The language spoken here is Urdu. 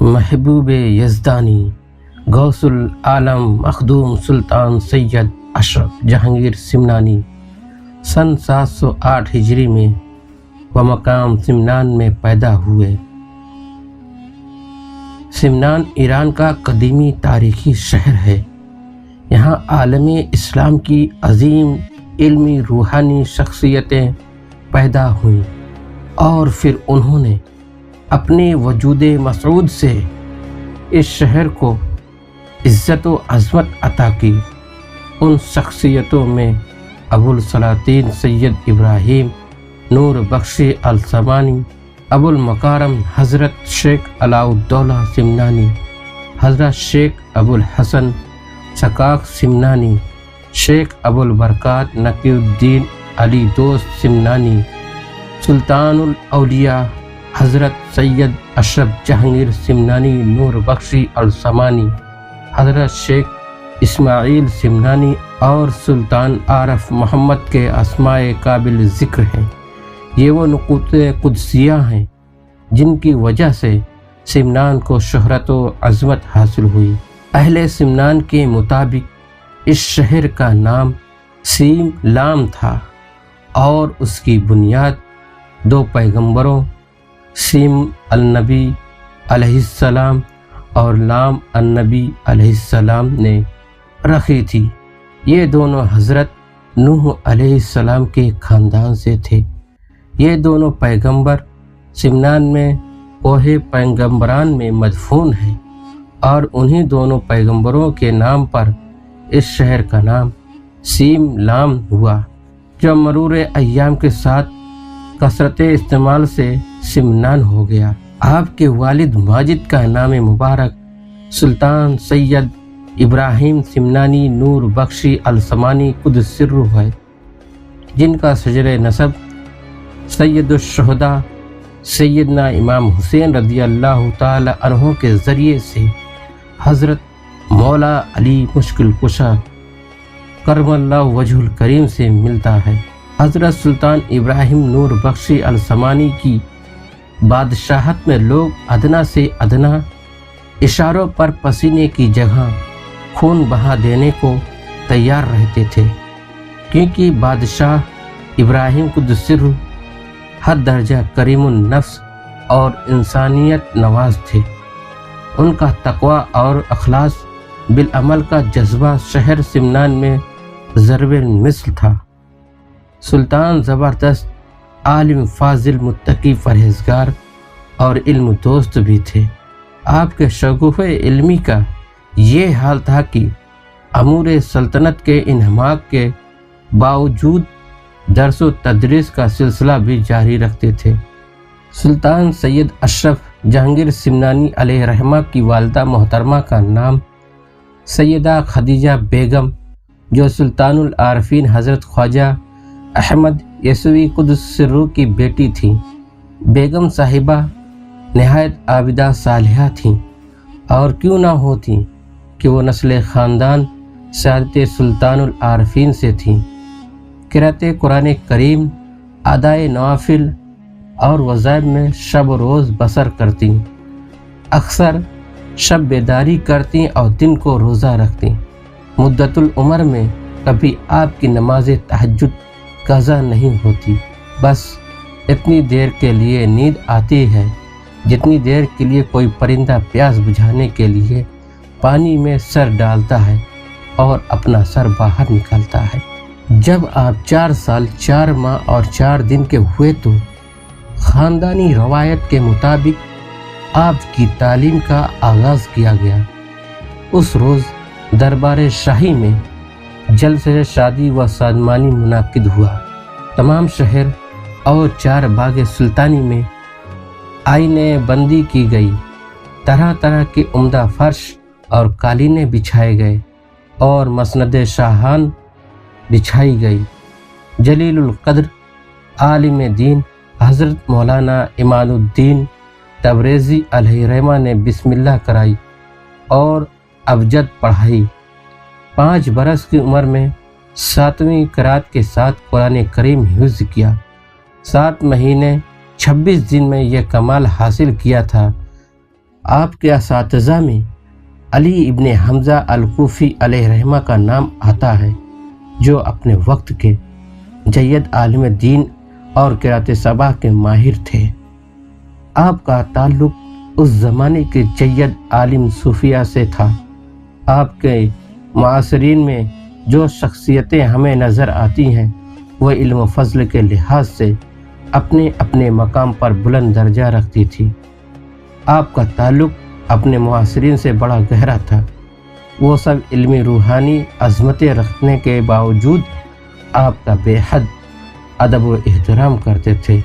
محبوب یزدانی غوث العالم مخدوم سلطان سید اشرف جہانگیر سمنانی سن 708 ہجری میں بمقام سمنان میں پیدا ہوئے۔ سمنان ایران کا قدیمی تاریخی شہر ہے۔ یہاں عالم اسلام کی عظیم علمی روحانی شخصیتیں پیدا ہوئیں اور پھر انہوں نے اپنے وجود مسعود سے اس شہر کو عزت و عظمت عطا کی۔ ان شخصیتوں میں ابو السلاطین سید ابراہیم نور بخشی السمانی، ابو المکارم حضرت شیخ علاء الدولہ سمنانی، حضرت شیخ ابو الحسن سکاک سمنانی، شیخ ابو البرکات نقی الدین علی دوست سمنانی، سلطان الاولیاء حضرت سید اشرف جہانگیر سمنانی نور بخشی السمانی، حضرت شیخ اسماعیل سمنانی اور سلطان عارف محمد کے اسماء قابل ذکر ہیں۔ یہ وہ نقوط قدسیہ ہیں جن کی وجہ سے سمنان کو شہرت و عظمت حاصل ہوئی۔ اہل سمنان کے مطابق اس شہر کا نام سیم لام تھا اور اس کی بنیاد 2 پیغمبروں سیم النبی علیہ السلام اور لام النبی علیہ السلام نے رکھی تھی۔ یہ دونوں حضرت نوح علیہ السلام کے خاندان سے تھے۔ یہ دونوں پیغمبر سمنان میں کوہ پیغمبران میں مدفون ہیں اور انہی دونوں پیغمبروں کے نام پر اس شہر کا نام سیم لام ہوا، جو مرور ایام کے ساتھ کثرت استعمال سے سمنان ہو گیا۔ آپ کے والد ماجد کا نام مبارک سلطان سید ابراہیم سمنانی نور بخشی السمانی قدس سرہ ہے، جن کا شجر نسب سید الشہداء سیدنا امام حسین رضی اللہ تعالی عنہ کے ذریعے سے حضرت مولا علی مشکل کشا کرم اللہ وجہ الکریم سے ملتا ہے۔ حضرت سلطان ابراہیم نور بخشی السمانی کی بادشاہت میں لوگ ادنا سے ادنا اشاروں پر پسینے کی جگہ خون بہا دینے کو تیار رہتے تھے، کیونکہ بادشاہ ابراہیم قدس سرہ حد درجہ کریم النفس اور انسانیت نواز تھے۔ ان کا تقوی اور اخلاص بالعمل کا جذبہ شہر سمنان میں ضرب مثل تھا۔ سلطان زبردست عالم فاضل متقی پرہیزگار اور علم دوست بھی تھے۔ آپ کے شگوفے علمی کا یہ حال تھا کہ امور سلطنت کے انہماک کے باوجود درس و تدریس کا سلسلہ بھی جاری رکھتے تھے۔ سلطان سید اشرف جہانگیر سمنانی علیہ رحمہ کی والدہ محترمہ کا نام سیدہ خدیجہ بیگم، جو سلطان العارفین حضرت خواجہ احمد یسوی قدس سرہ کی بیٹی تھیں۔ بیگم صاحبہ نہایت عابدہ صالحہ تھیں، اور کیوں نہ ہوتی کہ وہ نسل خاندان سعادت سلطان العارفین سے تھیں۔ قرأت قرآن کریم، ادائے نوافل اور وظائف میں شب و روز بسر کرتیں، اکثر شب بیداری کرتیں اور دن کو روزہ رکھتیں۔ مدت العمر میں کبھی آپ کی نماز تہجد قضا نہیں ہوتی، بس اتنی دیر کے لیے نیند آتی ہے جتنی دیر کے لیے کوئی پرندہ پیاس بجھانے کے لیے پانی میں سر ڈالتا ہے اور اپنا سر باہر نکالتا ہے۔ جب آپ 4 سال 4 ماہ اور 4 دن کے ہوئے تو خاندانی روایت کے مطابق آپ کی تعلیم کا آغاز کیا گیا۔ اس روز دربار شاہی میں جلسہ شادی و سادمانی منعقد ہوا۔ تمام شہر اور 4 باغ سلطانی میں آئین بندی کی گئی، طرح طرح کے عمدہ فرش اور قالینیں بچھائے گئے اور مسند شاہان بچھائی گئی۔ جلیل القدر عالم دین حضرت مولانا امان الدین تبریزی علیہ رحمہ نے بسم اللہ کرائی اور ابجد پڑھائی۔ 5 برس کی عمر میں 7ویں قرات کے ساتھ قرآن کریم حفظ کیا۔ 7 مہینے 26 دن میں یہ کمال حاصل کیا تھا آپ کے اساتذہ میں علی ابن حمزہ الکوفی علیہ رحمہ کا نام آتا ہے، جو اپنے وقت کے جید عالم دین اور قرأت سبع کے ماہر تھے۔ آپ کا تعلق اس زمانے کے جید عالم صوفیہ سے تھا۔ آپ کے معاصرین میں جو شخصیتیں ہمیں نظر آتی ہیں وہ علم و فضل کے لحاظ سے اپنے اپنے مقام پر بلند درجہ رکھتی تھی۔ آپ کا تعلق اپنے معاصرین سے بڑا گہرا تھا۔ وہ سب علمی روحانی عظمتیں رکھنے کے باوجود آپ کا بے حد ادب و احترام کرتے تھے۔